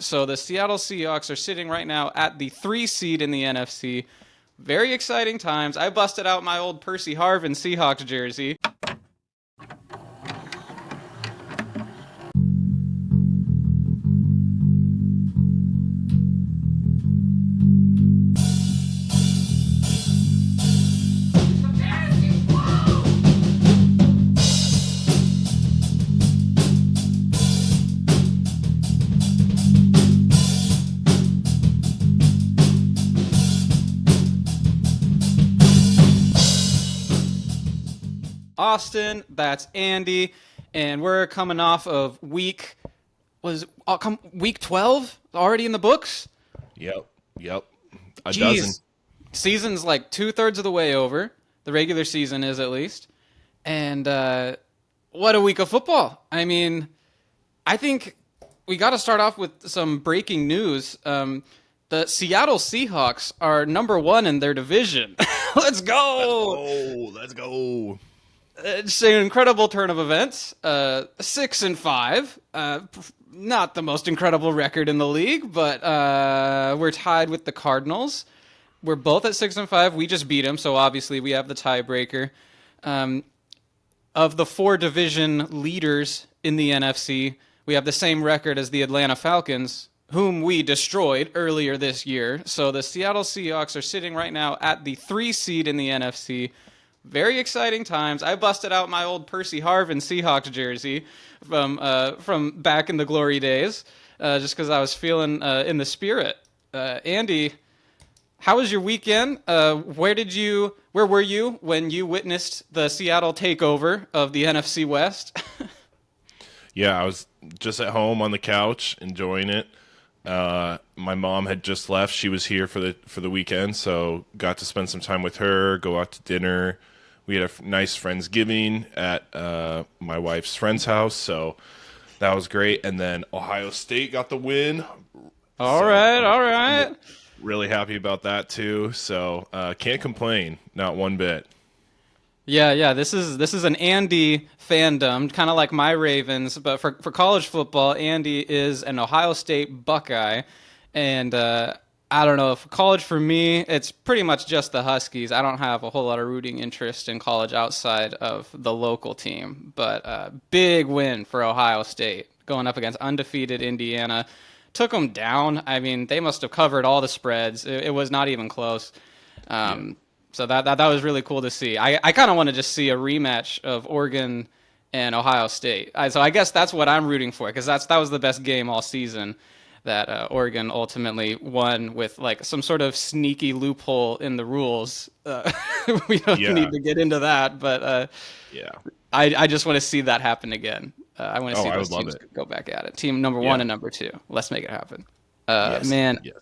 So the Seattle Seahawks are sitting right now at the 3 seed in the NFC. Very exciting times. I busted out my old Percy Harvin Seahawks jersey. Austin, that's Andy, and we're coming off of week 12 already in the books. Yep, yep. A dozen. Jeez, season's like 2/3 of the way over. The regular season is at least, and what a week of football! I mean, I think we got to start off with some breaking news. The Seattle Seahawks are number one in their division. Let's Let's go! go. Let's go. It's an incredible turn of events. 6-5. Not the most incredible record in the league, but we're tied with the Cardinals. We're both at 6-5. We just beat them, so obviously we have the tiebreaker. Of the four division leaders in the NFC, we have the same record as the Atlanta Falcons, whom we destroyed earlier this year. So the Seattle Seahawks are sitting right now at the 3 seed in the NFC. Very exciting times. I busted out my old Percy Harvin Seahawks jersey from back in the glory days, just because I was feeling in the spirit. Andy, how was your weekend? Where were you when you witnessed the Seattle takeover of the NFC West? Yeah, I was just at home on the couch enjoying it. My mom had just left. She was here for the weekend, so got to spend some time with her, go out to dinner. We had a nice Friendsgiving at my wife's friend's house, so that was great. And then Ohio State got the win, All so right, all I'm right. really happy about that too. So can't complain, not one bit. Yeah. This is an Andy fandom, kind of like my Ravens, but for college football, Andy is an Ohio State Buckeye, and I don't know if college for me, it's pretty much just the Huskies. I don't have a whole lot of rooting interest in college outside of the local team, but big win for Ohio State going up against undefeated Indiana. Took them down. I mean, they must have covered all the spreads. It was not even close. Yeah. So that was really cool to see. I kind of want to just see a rematch of Oregon and Ohio State. So I guess that's what I'm rooting for because that was the best game all season that Oregon ultimately won with like some sort of sneaky loophole in the rules. We don't Yeah, need to get into that, but yeah. I just want to see that happen again. I want to Oh, see I those would love teams it. go back at it. Team number one Yeah. and number two. Let's make it happen. Yes. Man, Yes.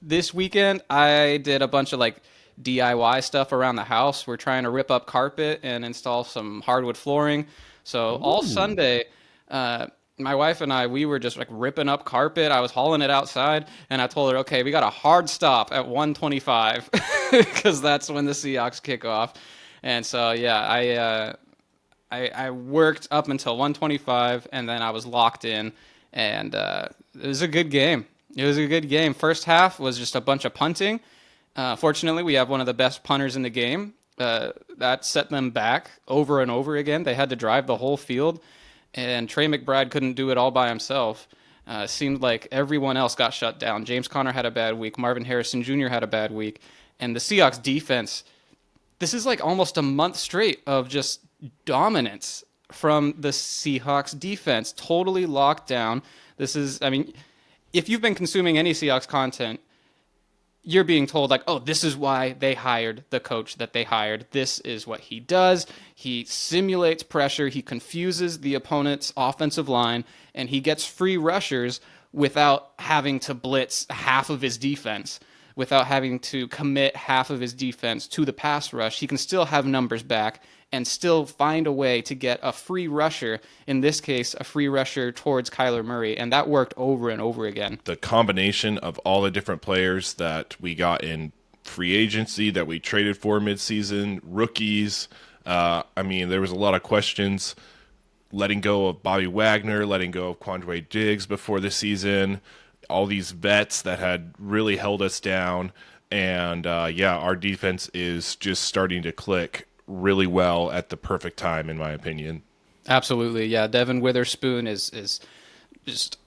this weekend I did a bunch of like DIY stuff around the house. We're trying to rip up carpet and install some hardwood flooring. So all Ooh. Sunday, my wife and we were just like ripping up carpet. I was hauling it outside, and I told her, okay, we got a hard stop at 1:25 because that's when the Seahawks kick off. And so yeah, I worked up until 1:25, and then I was locked in, and it was a good game. It was a good game. First half was just a bunch of punting. Fortunately, we have one of the best punters in the game. That set them back over and over again. They had to drive the whole field, and Trey McBride couldn't do it all by himself. Seemed like everyone else got shut down. James Conner had a bad week. Marvin Harrison Jr. had a bad week. And the Seahawks defense, this is like almost a month straight of just dominance from the Seahawks defense, totally locked down. I mean, if you've been consuming any Seahawks content, you're being told like, oh, this is why they hired the coach that they hired. This is what he does. He simulates pressure. He confuses the opponent's offensive line, and he gets free rushers without having to blitz half of his defense, without having to commit half of his defense to the pass rush. He can still have numbers back and still find a way to get a free rusher, in this case, a free rusher towards Kyler Murray. And that worked over and over again. The combination of all the different players that we got in free agency that we traded for midseason, rookies. I mean, there was a lot of questions letting go of Bobby Wagner, letting go of Quandre Diggs before the season. all these vets that had really held us down. And yeah, our defense is just starting to click really well at the perfect time, in my opinion. Absolutely, yeah. Devin Witherspoon is just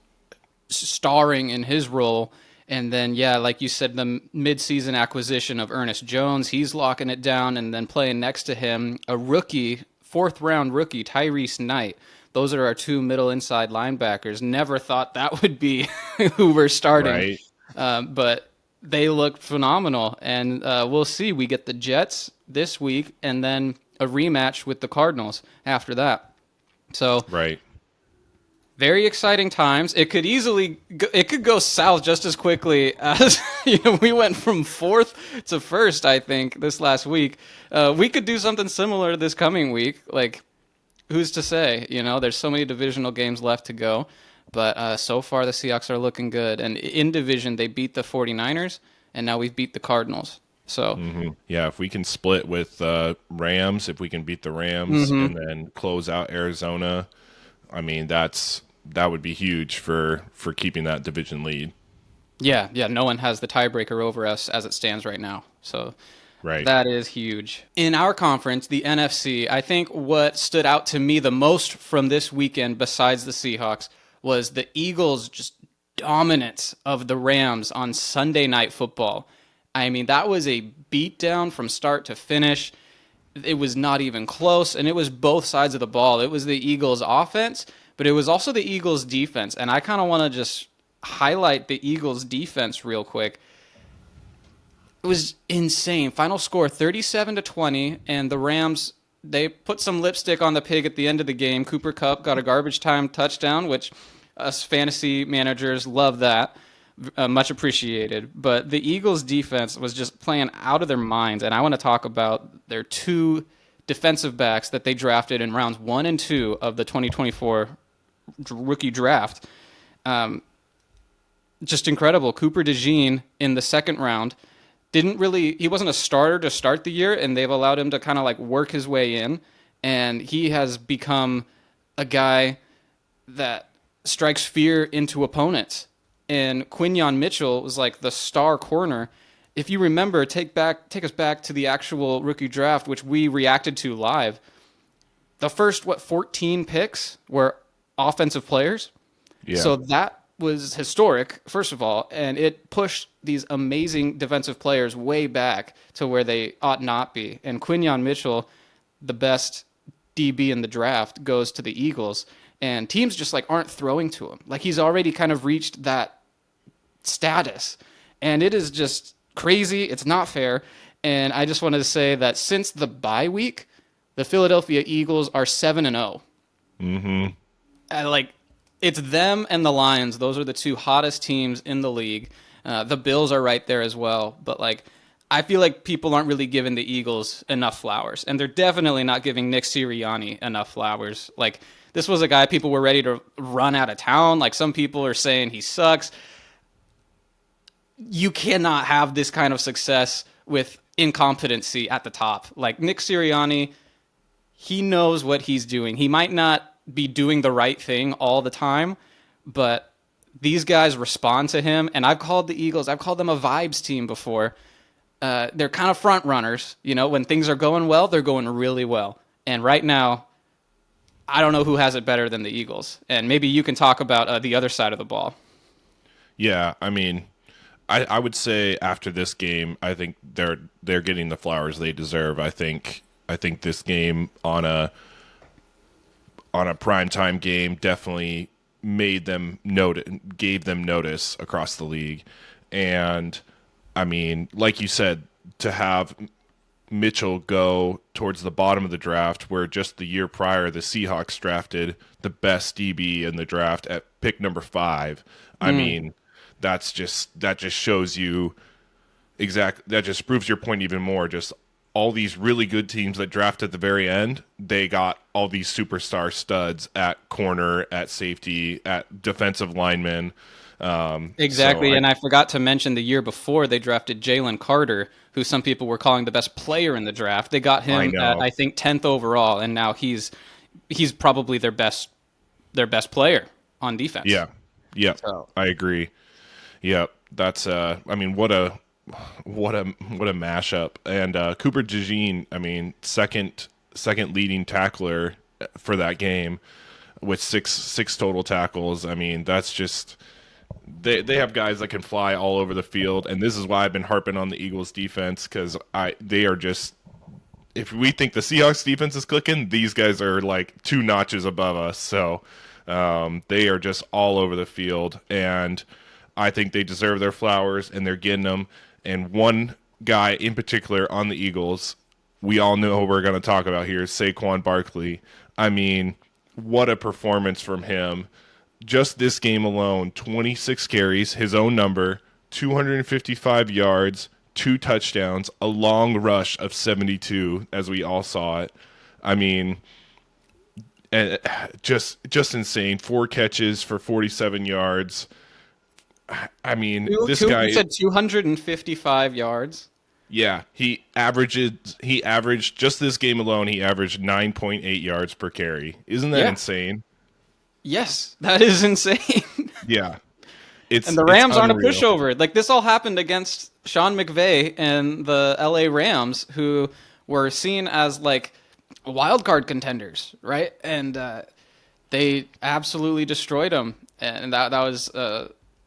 starring in his role. And then, yeah, like you said, the midseason acquisition of Ernest Jones, he's locking it down. And then playing next to him, a rookie, fourth round rookie, Tyrese Knight. Those are our two middle inside linebackers. Never thought that would be who we're starting. Right. But they look phenomenal. And we'll see. We get the Jets this week and then a rematch with the Cardinals after that. So Right. very exciting times. It could go south just as quickly as we went from fourth to first. I think this last week, we could do something similar this coming week. Like, who's to say? There's so many divisional games left to go, but so far the Seahawks are looking good. And in division, they beat the 49ers, and now we've beat the Cardinals. So Yeah, if we can split with Rams, if we can beat the Rams and then close out Arizona, I mean that would be huge for keeping that division lead. yeah, no one has the tiebreaker over us as it stands right now. So Right. that is huge. In our conference, the NFC, I think what stood out to me the most from this weekend, besides the Seahawks, was the Eagles' just dominance of the Rams on Sunday Night Football. I mean, that was a beatdown from start to finish. It was not even close, and it was both sides of the ball. It was the Eagles' offense, but it was also the Eagles' defense. And I kind of want to just highlight the Eagles' defense real quick. It was insane. Final score 37-20, and the Rams, they put some lipstick on the pig at the end of the game. Cooper Kupp got a garbage time touchdown, which us fantasy managers love that. Much appreciated. But the Eagles' defense was just playing out of their minds, and I want to talk about their two defensive backs that they drafted in rounds 1 and 2 of the 2024 rookie draft. Just incredible. Cooper DeJean in the second round he wasn't a starter to start the year, and they've allowed him to kind of like work his way in, and he has become a guy that strikes fear into opponents. And Quinyon Mitchell was like the star corner. If you remember, take us back to the actual rookie draft, which we reacted to live. The first 14 picks were offensive players. Yeah. So that was historic, first of all, and it pushed these amazing defensive players way back to where they ought not be. And Quinyon Mitchell, the best DB in the draft, goes to the Eagles, and teams just like aren't throwing to him. Like, he's already kind of reached that status, and it is just crazy. It's not fair. And I just wanted to say that since the bye week, the Philadelphia Eagles are 7-0. Like, it's them and the Lions. Those are the two hottest teams in the league. The Bills are right there as well. But, like, I feel like people aren't really giving the Eagles enough flowers. And they're definitely not giving Nick Sirianni enough flowers. Like, this was a guy people were ready to run out of town. Like, some people are saying he sucks. You cannot have this kind of success with incompetency at the top. Like, Nick Sirianni, he knows what he's doing. He might not be doing the right thing all the time, but these guys respond to him. And I've called the Eagles, I've called them a vibes team before. They're kind of front runners. When things are going well, they're going really well. And right now, I don't know who has it better than the Eagles. And maybe you can talk about the other side of the ball. Yeah, I mean, I would say after this game, I think they're getting the flowers they deserve. I think this game on a primetime game definitely gave them notice across the league. And I mean, like you said, to have Mitchell go towards the bottom of the draft, where just the year prior the Seahawks drafted the best DB in the draft at pick number 5. I mean, that just shows you that just proves your point even more. Just all these really good teams that draft at the very end, they got all these superstar studs at corner, at safety, at defensive linemen. Exactly, and I forgot to mention the year before they drafted Jalen Carter, who some people were calling the best player in the draft. They got him at, I think, 10th overall, and now he's probably their best player on defense. Yeah, So. I agree. Yep, that's I mean, what a mashup. And Cooper DeJean, I mean, second leading tackler for that game with six total tackles. I mean, that's just they have guys that can fly all over the field, and this is why I've been harping on the Eagles defense, because they are just, if we think the Seahawks defense is clicking, these guys are like two notches above us. So they are just all over the field, and I think they deserve their flowers, and they're getting them. And one guy in particular on the Eagles, we all know who we're going to talk about here, is Saquon Barkley. I mean, what a performance from him. Just this game alone, 26 carries, his own number, 255 yards, 2 touchdowns, a long rush of 72, as we all saw it. I mean, and just insane. 4 catches for 47 yards. I mean, this guy You said 255 yards. Yeah, he averaged just this game alone, he averaged 9.8 yards per carry. Isn't that Yeah. insane? Yes, that is insane. Yeah. It's And the Rams aren't a unreal. pushover. Like, this all happened against Sean McVay and the LA Rams, who were seen as like wild card contenders, right? And they absolutely destroyed them, and that was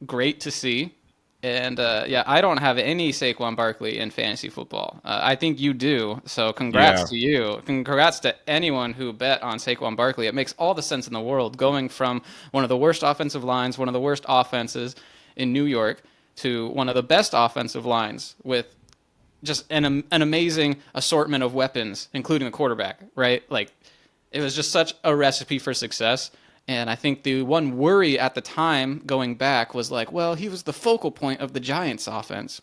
great to see. And yeah, I don't have any Saquon Barkley in fantasy football. I think you do. So congrats Yeah. to you. Congrats to anyone who bet on Saquon Barkley. It makes all the sense in the world, going from one of the worst offensive lines, one of the worst offenses in New York, to one of the best offensive lines with just an amazing assortment of weapons, including the quarterback, right? Like, it was just such a recipe for success. And I think the one worry at the time going back was like, well, he was the focal point of the Giants offense.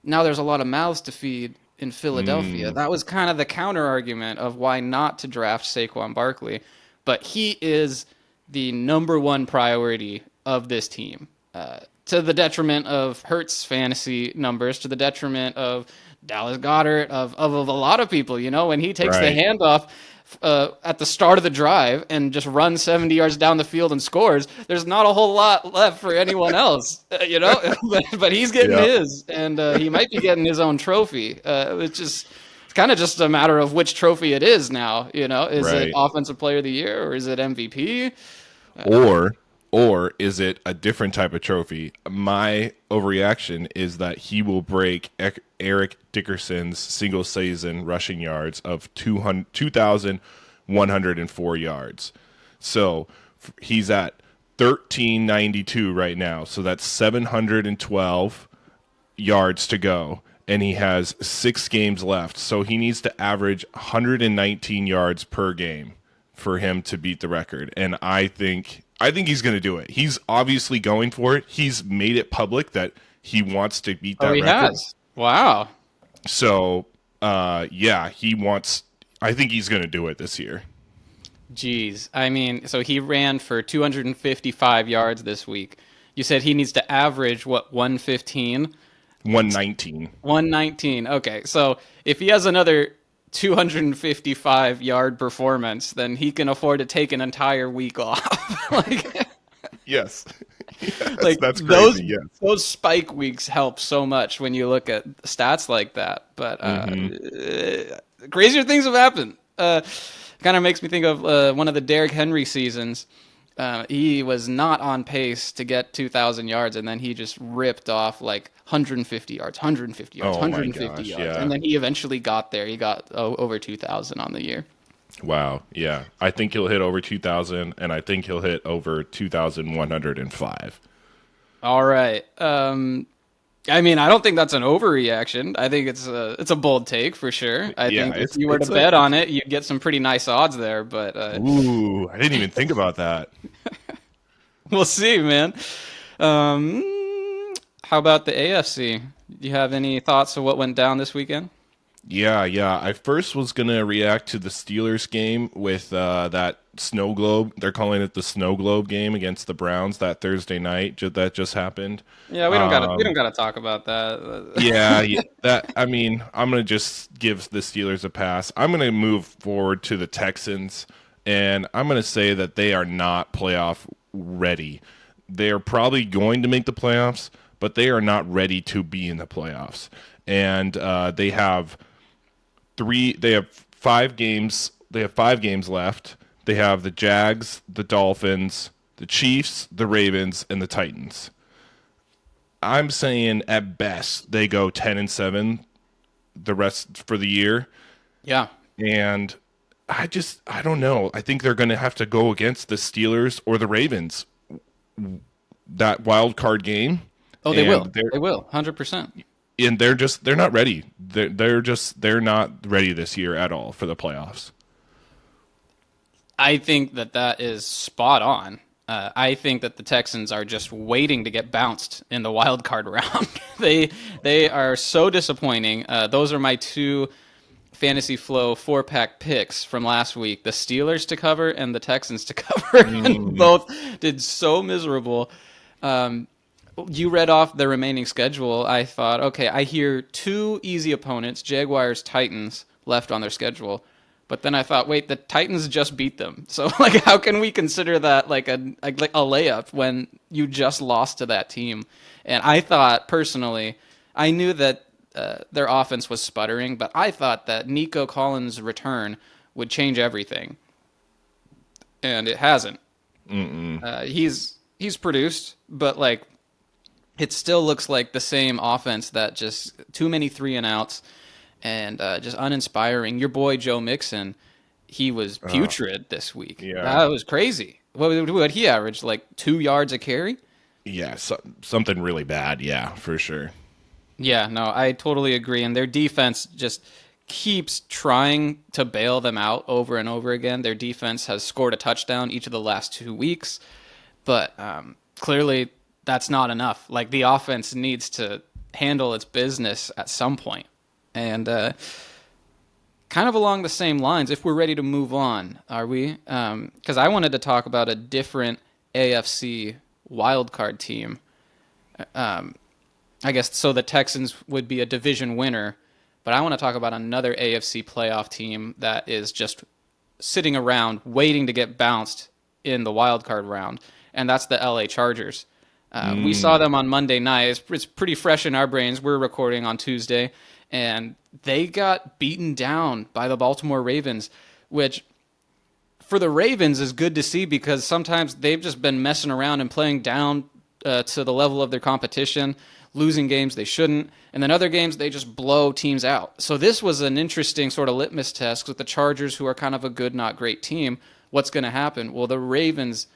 Now there's a lot of mouths to feed in Philadelphia. That was kind of the counter argument of why not to draft Saquon Barkley. But he is the number one priority of this team, to the detriment of Hurts' fantasy numbers, to the detriment of Dallas Goedert, of a lot of people. You know, when he takes the Right. handoff at the start of the drive and just runs 70 yards down the field and scores, there's not a whole lot left for anyone else, you know. But he's getting Yeah. his, and he might be getting his own trophy. It's kind of just a matter of which trophy it is now. You know, is it Right. Offensive Player of the Year or is it MVP? Or is it a different type of trophy? My overreaction is that he will break Eric Dickerson's single season rushing yards of 2,104 yards. So he's at 1392 right now. So that's 712 yards to go, and he has 6 games left. So he needs to average 119 yards per game for him to beat the record. And I think he's going to do it. He's obviously going for it. He's made it public that he wants to beat that Oh, he record. has. Wow. So, yeah, he wants. I think he's going to do it this year. Jeez. I mean, so he ran for 255 yards this week. You said he needs to average, what, 115? 119. 119. Okay, so if he has another 255 yard performance, then he can afford to take an entire week off. like, Yes. Yes, like that's those crazy. Yes. those spike weeks help so much when you look at stats like that. But crazier things have happened. Kind of makes me think of one of the Derrick Henry seasons. He was not on pace to get 2,000 yards, and then he just ripped off like 150 yards, 150 yards, Oh my 150 gosh, yards. yeah. And then he eventually got there. He got over 2,000 on the year. Wow. Yeah. I think he'll hit over 2,000, and I think he'll hit over 2,105. All right. I mean, I don't think that's an overreaction. I think it's a bold take for sure. I Yeah, think if it's- you were to it's a- bet on it, you'd get some pretty nice odds there. But Ooh, I didn't even think about that. we'll see, man. How about the AFC? Do you have any thoughts of what went down this weekend? Yeah. I first was gonna react to the Steelers game with that snow globe. They're calling it the snow globe game against the Browns that Thursday night that just happened. Yeah, we don't gotta talk about that. Yeah. That, I mean, I'm gonna just give the Steelers a pass. I'm gonna move forward to the Texans, and I'm gonna say that they are not playoff ready. They are probably going to make the playoffs, but they are not ready to be in the playoffs. And they have 5 games. They have 5 games left. They have the Jags, the Dolphins, the Chiefs, the Ravens, and the Titans. I'm saying at best they go 10-7 the rest for the year. Yeah. And I don't know. I think they're going to have to go against the Steelers or the Ravens, that wild card game. Oh, they will. And they're They will. 100%. they're not ready. They're not ready this year at all for the playoffs. I think that is spot on. I think that the Texans are just waiting to get bounced in the wild card round. They are so disappointing. Those are my two Fantasy Flow 4-pack picks from last week: the Steelers to cover and the Texans to cover, and both did so miserable. You read off the remaining schedule. I thought, okay, I hear 2 easy opponents, Jaguars, Titans, left on their schedule. But then I thought, wait, the Titans just beat them. So, like, how can we consider that like a layup when you just lost to that team? And I thought, personally, I knew that their offense was sputtering, but I thought that Nico Collins' return would change everything. And it hasn't. He's produced, but, like, it still looks like the same offense that just too many 3-and-outs. And just uninspiring. Your boy Joe Mixon, he was putrid this week. Yeah. That was crazy. What he averaged, like 2 yards a carry? Yeah, something really bad. Yeah, for sure. Yeah, no, I totally agree. And their defense just keeps trying to bail them out over and over again. Their defense has scored a touchdown each of the last 2 weeks, but clearly that's not enough. Like, the offense needs to handle its business at some point. And kind of along the same lines, if we're ready to move on, are we? Because I wanted to talk about a different AFC wildcard team. I guess so the Texans would be a division winner, but I want to talk about another AFC playoff team that is just sitting around waiting to get bounced in the wildcard round, and that's the LA Chargers. We saw them on Monday night. It's pretty fresh in our brains. We're recording on Tuesday. And they got beaten down by the Baltimore Ravens, which for the Ravens is good to see because sometimes they've just been messing around and playing down to the level of their competition, losing games they shouldn't, and then other games they just blow teams out. So this was an interesting sort of litmus test with the Chargers, who are kind of a good, not great team. What's going to happen? Well, the Ravens,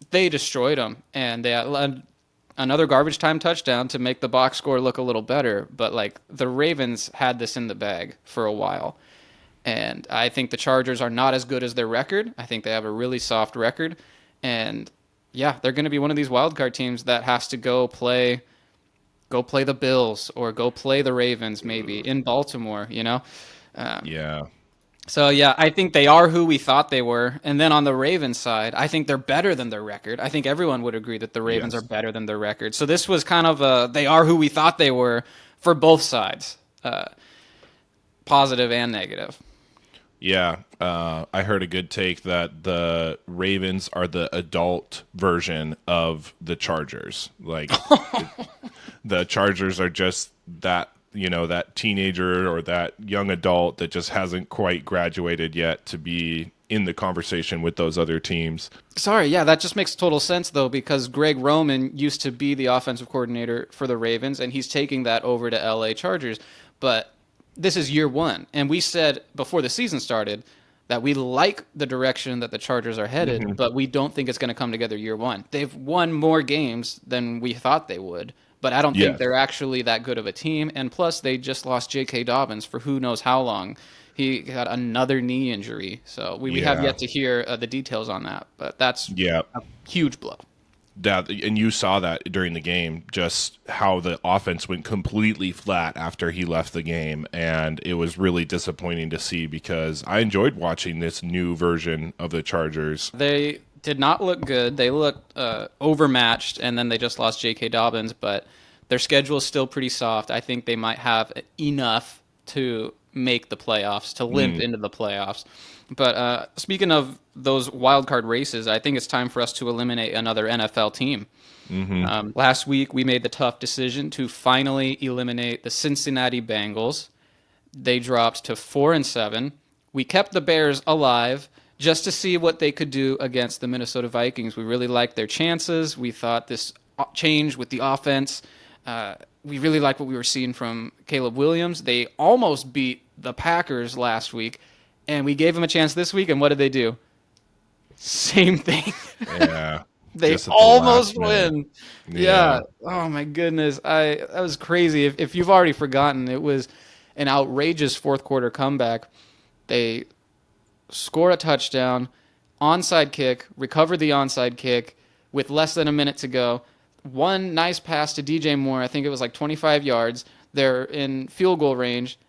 they destroyed them, and they had another garbage time touchdown to make the box score look a little better. But, like, the Ravens had this in the bag for a while. And I think the Chargers are not as good as their record. I think they have a really soft record. And, yeah, they're going to be one of these wildcard teams that has to go play the Bills or go play the Ravens maybe in Baltimore, you know? Yeah. So, yeah, I think they are who we thought they were. And then on the Ravens side, I think they're better than their record. I think everyone would agree that the Ravens Yes. are better than their record. So this was kind of they are who we thought they were for both sides, positive and negative. Yeah, I heard a good take that the Ravens are the adult version of the Chargers. Like, the Chargers are just that, that teenager or that young adult that just hasn't quite graduated yet to be in the conversation with those other teams. Sorry, yeah, that just makes total sense, though, because Greg Roman used to be the offensive coordinator for the Ravens, and he's taking that over to LA Chargers. But this is year one, and we said before the season started that we like the direction that the Chargers are headed, but we don't think it's going to come together year one. They've won more games than we thought they would, but I don't think Yes. they're actually that good of a team. And plus, they just lost J.K. Dobbins for who knows how long. He got another knee injury, so we have Yeah. yet to hear the details on that, but that's Yeah. a huge blow. And you saw that during the game, just how the offense went completely flat after he left the game, and it was really disappointing to see because I enjoyed watching this new version of the Chargers. They did not look good. They looked overmatched, and then they just lost J.K. Dobbins, but their schedule is still pretty soft. I think they might have enough to make the playoffs, to limp into the playoffs. But speaking of those wild card races, I think it's time for us to eliminate another NFL team. Last week, we made the tough decision to finally eliminate the Cincinnati Bengals. They dropped to 4-7. We kept the Bears alive just to see what they could do against the Minnesota Vikings. We really liked their chances. We thought this change with the offense. We really liked what we were seeing from Caleb Williams. They almost beat the Packers last week, and we gave them a chance this week. And what did they do? Same thing. Yeah. They Just at the almost last minute. win. Yeah. Yeah. Oh my goodness. That was crazy. If you've already forgotten, it was an outrageous fourth quarter comeback. They score a touchdown, onside kick, recover the onside kick with less than a minute to go. One nice pass to DJ Moore. I think it was like 25 yards. They're in field goal range.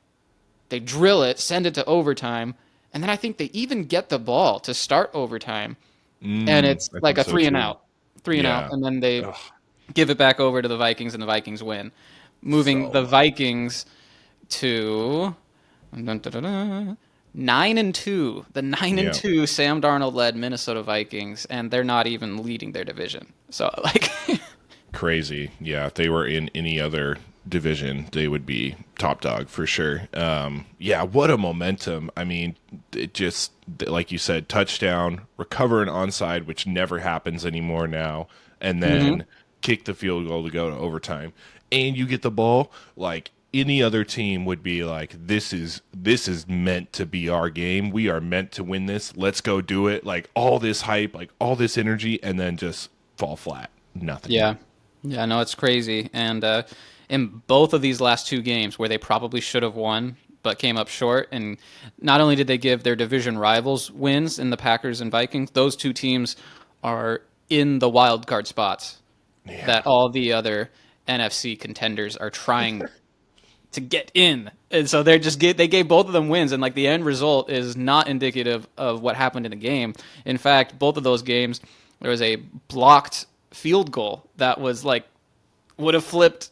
They drill it, send it to overtime, and then I think they even get the ball to start overtime. And it's I like think a so three and too. out, three and out, Yeah. and then they Ugh, give it back over to the Vikings, and the Vikings win, moving so the much. Vikings to 9-2. The nine and Yeah. two Sam Darnold led Minnesota Vikings, and they're not even leading their division. So like, Crazy. Yeah. If they were in any other division, they would be top dog for sure. Yeah. What a momentum. I mean, it just, like you said, touchdown, recover an onside, which never happens anymore now, and then kick the field goal to go to overtime. And you get the ball. Like, any other team would be like, this is meant to be our game. We are meant to win this. Let's go do it. Like, all this hype, like all this energy, and then just fall flat. Nothing. yeah, yeah, no, it's crazy. And in both of these last two games, where they probably should have won but came up short, and not only did they give their division rivals wins in the Packers and Vikings, those two teams are in the wild card spots Yeah. that all the other NFC contenders are trying to get in. And so they gave both of them wins, and like the end result is not indicative of what happened in the game. In fact, both of those games there was a blocked field goal that was like would have flipped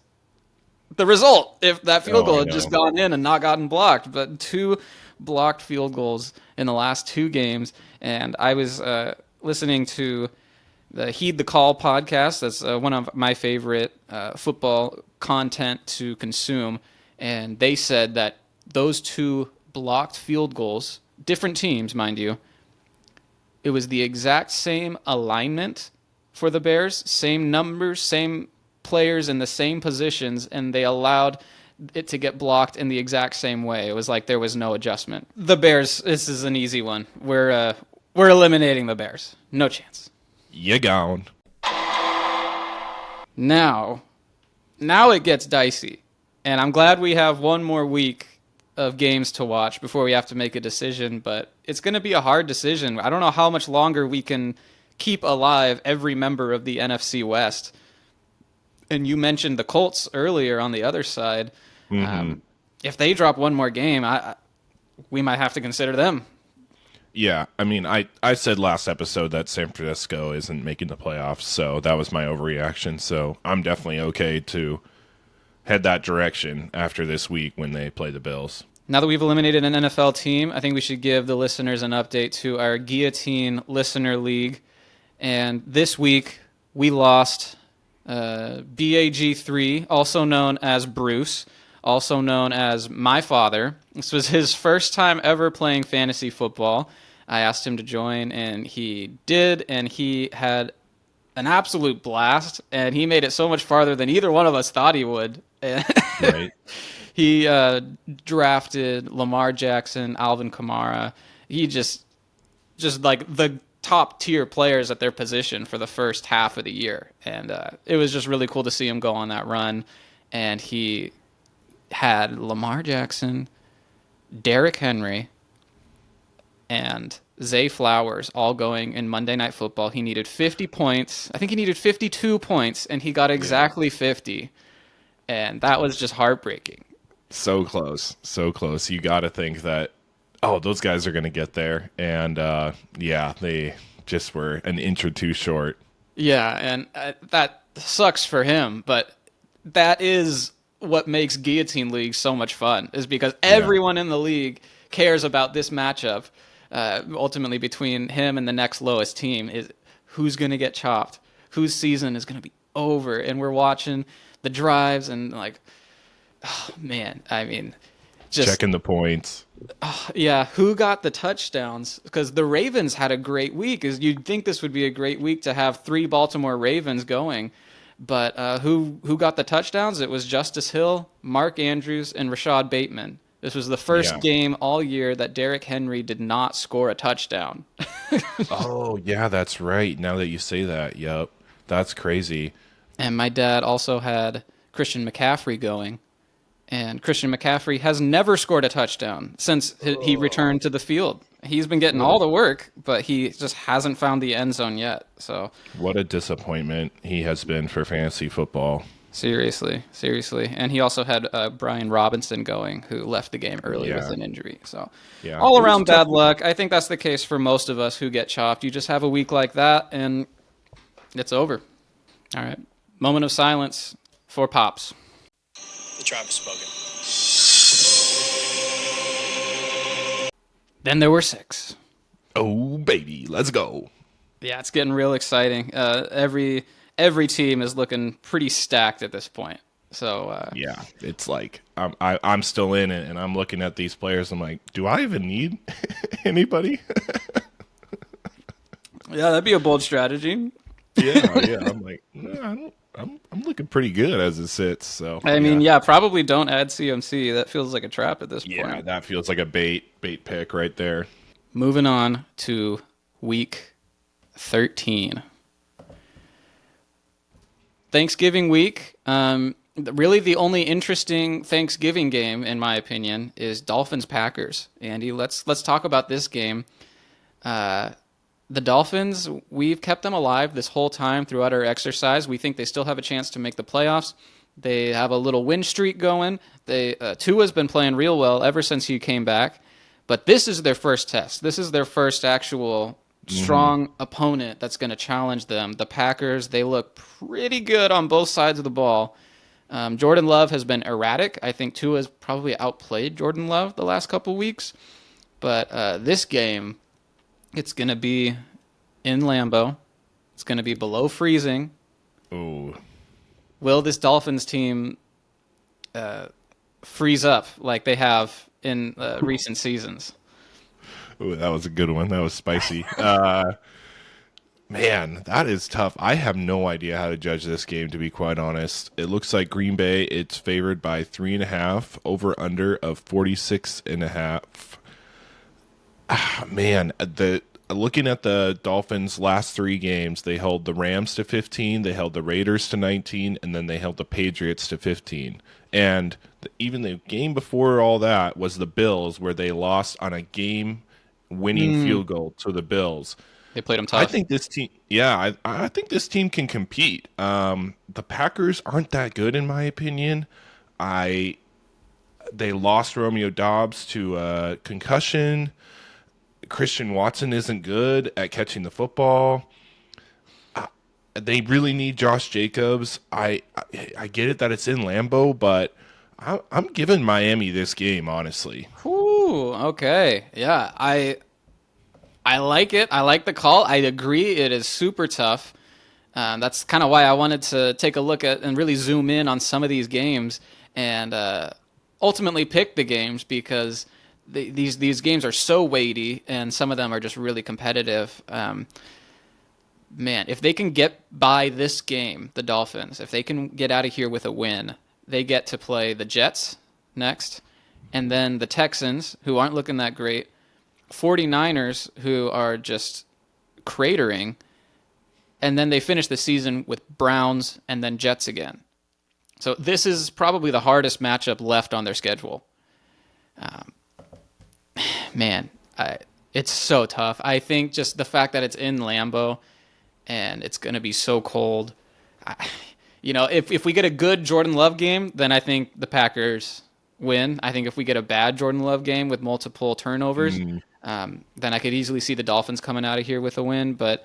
the result if that field Oh, goal I had just know. gone in and not gotten blocked. But two blocked field goals in the last two games, and I was listening to the Heed the Call podcast. That's one of my favorite football content to consume. And they said that those two blocked field goals, different teams, mind you, it was the exact same alignment for the Bears, same numbers, same players in the same positions, and they allowed it to get blocked in the exact same way. It was like there was no adjustment. The Bears, this is an easy one. We're eliminating the Bears. No chance. You gone. Now, now it gets dicey. And I'm glad we have one more week of games to watch before we have to make a decision, but it's going to be a hard decision. I don't know how much longer we can keep alive every member of the NFC West. And you mentioned the Colts earlier on the other side. If they drop one more game, we might have to consider them. Yeah, I mean, I said last episode that San Francisco isn't making the playoffs, so that was my overreaction. So I'm definitely okay to head that direction after this week when they play the Bills. Now that we've eliminated an NFL team, I think we should give the listeners an update to our Guillotine Listener League. And this week, we lost BAG3, also known as Bruce, also known as my father. This was his first time ever playing fantasy football. I asked him to join, and he did, and he had an absolute blast, and he made it so much farther than either one of us thought he would. Right? He drafted Lamar Jackson, Alvin Kamara. He just like the top tier players at their position for the first half of the year, and it was just really cool to see him go on that run. And he had Lamar Jackson, Derrick Henry, and Zay Flowers all going in Monday Night Football. He needed 50 points. I think he needed 52 points, and he got exactly 50. And that was just heartbreaking. So close. So close. You got to think that, oh, those guys are going to get there. And yeah, they just were an inch or two short. Yeah, and that sucks for him, but that is what makes Guillotine League so much fun, is because everyone in the league cares about this matchup. Ultimately, between him and the next lowest team is who's going to get chopped, whose season is going to be over, and we're watching the drives and like, oh man, I mean, just Checking the points. yeah, who got the touchdowns? Because the Ravens had a great week. Is you'd think this would be a great week to have three Baltimore Ravens going, but who got the touchdowns? It was Justice Hill, Mark Andrews, and Rashad Bateman. This was the first Yeah. game all year that Derrick Henry did not score a touchdown. Oh, yeah, that's right. Now that you say that, yep. That's crazy. And my dad also had Christian McCaffrey going, and Christian McCaffrey has never scored a touchdown since he Oh, returned to the field. He's been getting what all a the work, but he just hasn't found the end zone yet. So what a disappointment he has been for fantasy football. seriously, seriously. And he also had Brian Robinson going, who left the game early with Yeah. an injury. So Yeah. all It was a around tough bad luck. I think that's the case for most of us who get chopped. You just have a week like that, and it's over. All right. Moment of silence for Pops. The tribe has spoken. Then there were six. Oh, baby, let's go. Yeah, it's getting real exciting. Every team is looking pretty stacked at this point. So Yeah, it's like I'm still in it, and I'm looking at these players. I'm like, do I even need anybody? yeah, that'd be a bold strategy. Yeah, yeah. I'm like, no, I don't. I'm looking pretty good as it sits. So I mean, yeah, yeah, probably don't add CMC. That feels like a trap at this yeah. point. That feels like a bait pick right there. Moving on to week 13. Thanksgiving week. Really, the only interesting Thanksgiving game, in my opinion, is Dolphins Packers. Andy, let's talk about this game. The Dolphins, we've kept them alive this whole time throughout our exercise. We think they still have a chance to make the playoffs. They have a little win streak going. Tua's been playing real well ever since he came back, but this is their first test. This is their first actual strong opponent that's going to challenge them. The Packers, they look pretty good on both sides of the ball. Jordan Love has been erratic. I think Tua's probably outplayed Jordan Love the last couple weeks, but this game, it's going to be in Lambeau. It's going to be below freezing. Oh, Will this Dolphins team freeze up like they have in recent seasons? ooh, that was a good one. That was spicy. Man, that is tough. I have no idea how to judge this game, to be quite honest. It looks like Green Bay, it's favored by 3.5, over under of 46.5. Man, the looking at the Dolphins' last three games, they held the Rams to 15, they held the Raiders to 19, and then they held the Patriots to 15. And even the game before all that was the Bills, where they lost on a game-winning field goal to the Bills. They played them I tough. think this team, yeah, I think this team can compete. The Packers aren't that good, in my opinion. I They lost Romeo Dobbs to concussion. Christian Watson isn't good at catching the football. They really need Josh Jacobs. I get it that it's in Lambeau, but I'm giving Miami this game, honestly. Whew, okay. Yeah, I like it. I like the call. I agree. It is super tough. That's kind of why I wanted to take a look at and really zoom in on some of these games and ultimately pick the games because these games are so weighty and some of them are just really competitive. Man, if they can get by this game, the Dolphins, if they can get out of here with a win, they get to play the Jets next, and then the Texans, who aren't looking that great, 49ers, who are just cratering, and then they finish the season with Browns and then Jets again. So this is probably the hardest matchup left on their schedule. Man, it's so tough. I think just the fact that it's in Lambeau and it's going to be so cold. I, if we get a good Jordan Love game, then I think the Packers win. I think if we get a bad Jordan Love game with multiple turnovers, then I could easily see the Dolphins coming out of here with a win. But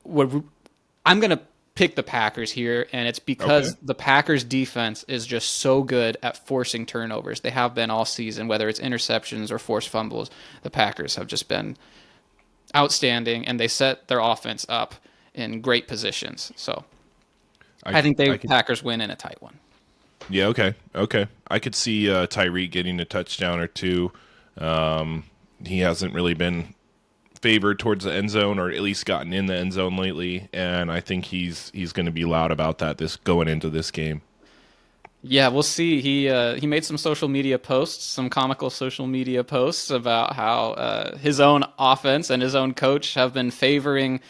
I'm going to pick the Packers here, and it's Okay. because the Packers defense is just so good at forcing turnovers. They have been all season, whether it's interceptions or forced fumbles. The Packers have just been outstanding, and they set their offense up in great positions. So, I think I the could. Packers win in a tight one. Yeah. Okay. Okay. I could see Tyreek getting a touchdown or two. He hasn't really been favored towards the end zone, or at least gotten in the end zone lately, and I think he's going to be loud about that this going into this game. Yeah, we'll see. He made some social media posts, some comical social media posts about how his own offense and his own coach have been favoring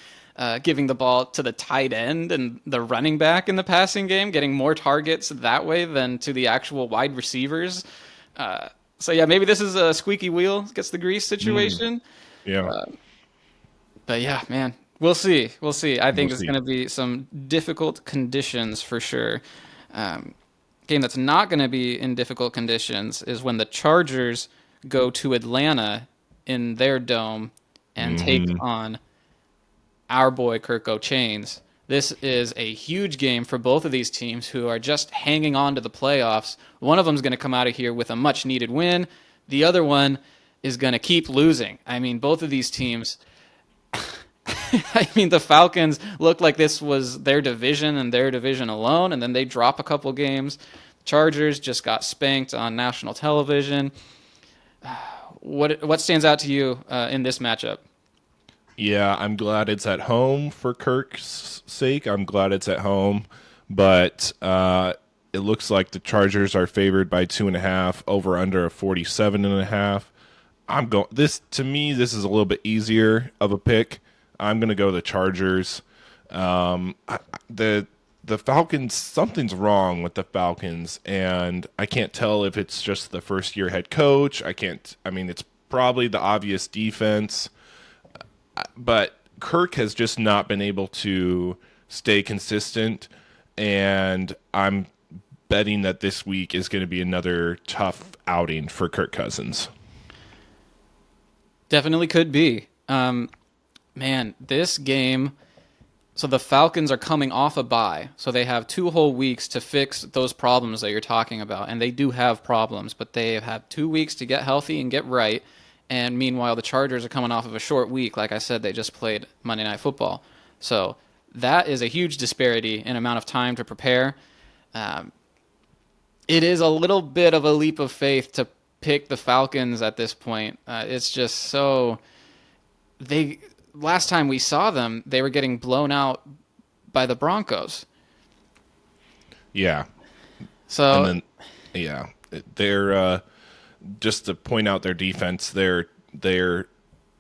giving the ball to the tight end and the running back in the passing game, getting more targets that way than to the actual wide receivers. So yeah, maybe this is a squeaky wheel gets the grease situation. Yeah, But yeah, man, we'll see. We'll see. I we'll think it's going see. to be some difficult conditions for sure. Game that's not going to be in difficult conditions is when the Chargers go to Atlanta in their dome and take Hmm. on our boy Kirk O'Chains. This is a huge game for both of these teams who are just hanging on to the playoffs. One of them is going to come out of here with a much needed win. The other one is going to keep losing. I mean, both of these teams. I mean, the Falcons looked like this was their division and their division alone, and then they drop a couple games. Chargers just got spanked on national television. What stands out to you in this matchup? Yeah, I'm glad it's at home for Kirk's sake. I'm glad it's at home, but it looks like the Chargers are favored by 2.5 over under a 47.5. I'm going this to me. This is a little bit easier of a pick. I'm going to go the Chargers. The the Falcons, something's wrong with the Falcons, and I can't tell if it's just the first year head coach. I can't. I mean, it's probably the obvious defense, but Kirk has just not been able to stay consistent, and I'm betting that this week is going to be another tough outing for Kirk Cousins. Definitely could be. Man, this game. So the Falcons are coming off a bye, so they have 2 whole weeks to fix those problems that you're talking about, and they do have problems, but they have had 2 weeks to get healthy and get right. And meanwhile, the Chargers are coming off of a short week. Like I said, they just played Monday Night Football, so that is a huge disparity in amount of time to prepare. Um, it is a little bit of a leap of faith to pick the Falcons at this point. It's just so they last time we saw them, they were getting blown out by the Broncos. Yeah, and So then yeah, they're just to point out their defense. They're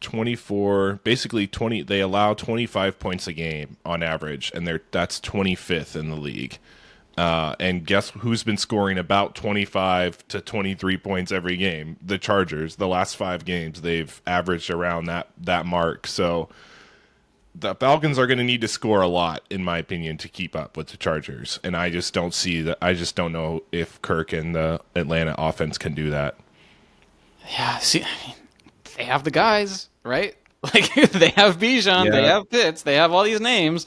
24, basically 20. They allow 25 points a game on average, and that's 25th in the league. And guess who's been scoring about 25 to 23 points every game? The Chargers. The last 5 games, they've averaged around that mark. So the Falcons are going to need to score a lot, in my opinion, to keep up with the Chargers. And I just don't see that. I just don't know if Kirk and the Atlanta offense can do that. yeah, see, I mean, they have the guys, right? Like they have Bijan, they Yeah. have Pitts, they have all these names,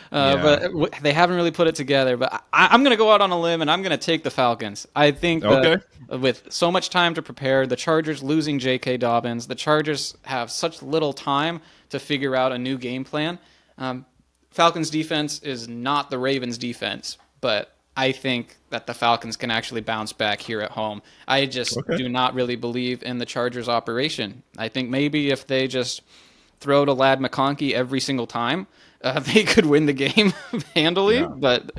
but Yeah. they haven't really put it together. But I'm going to go out on a limb and I'm going to take the Falcons. I think that Okay. with so much time to prepare, the Chargers losing J.K. Dobbins, the Chargers have such little time to figure out a new game plan. Falcons defense is not the Ravens defense, but I think that the Falcons can actually bounce back here at home. I just Okay. do not really believe in the Chargers operation. I think maybe if they just throw to Lad McConkey every single time, they could win the game handily. Yeah. But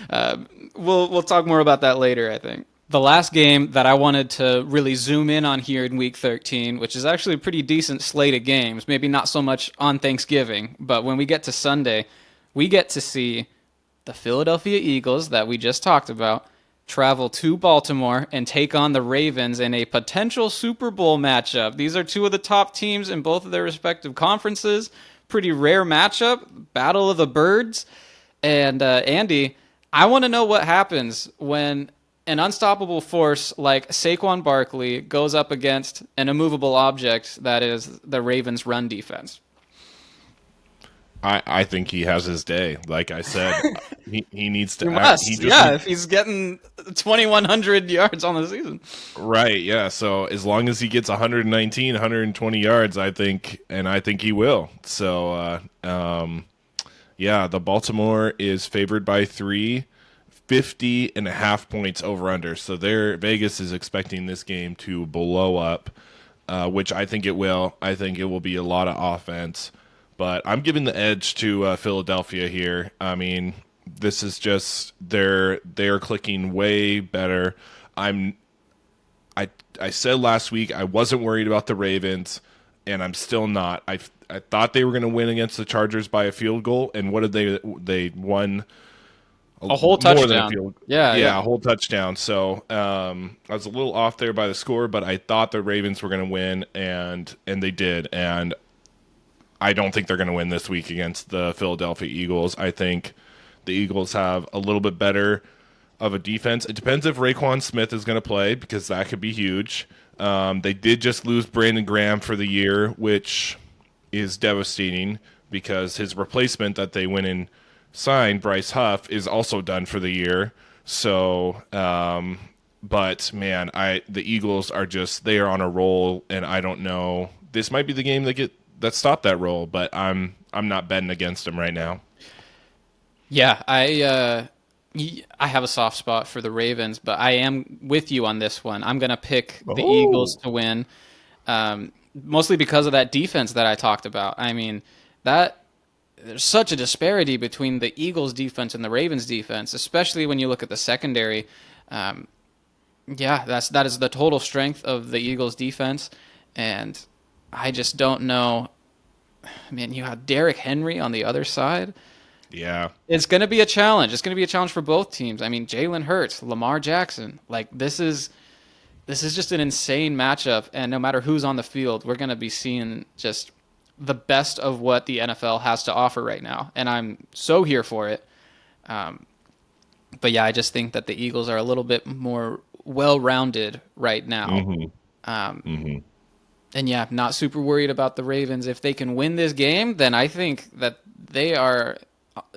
uh, we'll talk more about that later, I think. The last game that I wanted to really zoom in on here in week 13, which is actually a pretty decent slate of games, maybe not so much on Thanksgiving, but when we get to Sunday, we get to see the Philadelphia Eagles that we just talked about travel to Baltimore and take on the Ravens in a potential Super Bowl matchup. These are two of the top teams in both of their respective conferences. Pretty rare matchup, Battle of the Birds. And Andy, I want to know what happens when an unstoppable force like Saquon Barkley goes up against an immovable object that is the Ravens' run defense. I think he has his day. Like I said, he needs You to act. He must, just yeah, if he's getting 2,100 yards on the season. right, yeah. So as long as he gets 119, 120 yards, I think he will. So Yeah, the Baltimore is favored by 3, 50.5 points over under. So Vegas is expecting this game to blow up, which I think it will. I think it will be a lot of offense, but I'm giving the edge to Philadelphia here. I mean, this is just they're clicking way better. I'm I said last week I wasn't worried about the Ravens, and I'm still not. I thought they were going to win against the Chargers by a field goal, and what did they won A whole more than a touchdown. field. Yeah, Yeah, yeah. a whole touchdown. So I was a little off there by the score, but I thought the Ravens were going to win, and they did. And I don't think they're going to win this week against the Philadelphia Eagles. I think the Eagles have a little bit better of a defense. It depends if Raekwon Smith is going to play because that could be huge. They did just lose Brandon Graham for the year, which is devastating because his replacement that they went and signed, Bryce Huff, is also done for the year. So, but man, the Eagles are just they are on a roll, and I don't know. This might be the game that stop that roll, but I'm not betting against them right now. Yeah, I have a soft spot for the Ravens, but I am with you on this one. I'm going to pick the Eagles Oh, to win, mostly because of that defense that I talked about. I mean, that there's such a disparity between the Eagles defense and the Ravens defense, especially when you look at the secondary. Um, yeah, that is the total strength of the Eagles defense, and I just don't know. Man, you have Derrick Henry on the other side. yeah, It's going to be a challenge. It's going to be a challenge for both teams. I mean, Jalen Hurts, Lamar Jackson, like this is just an insane matchup, and no matter who's on the field, we're going to be seeing just the best of what the NFL has to offer right now, and I'm so here for it. Um, but yeah, I just think that the Eagles are a little bit more well-rounded right now. hmm Um, hmm and yeah, not super worried about the Ravens. If they can win this game, then I think that they are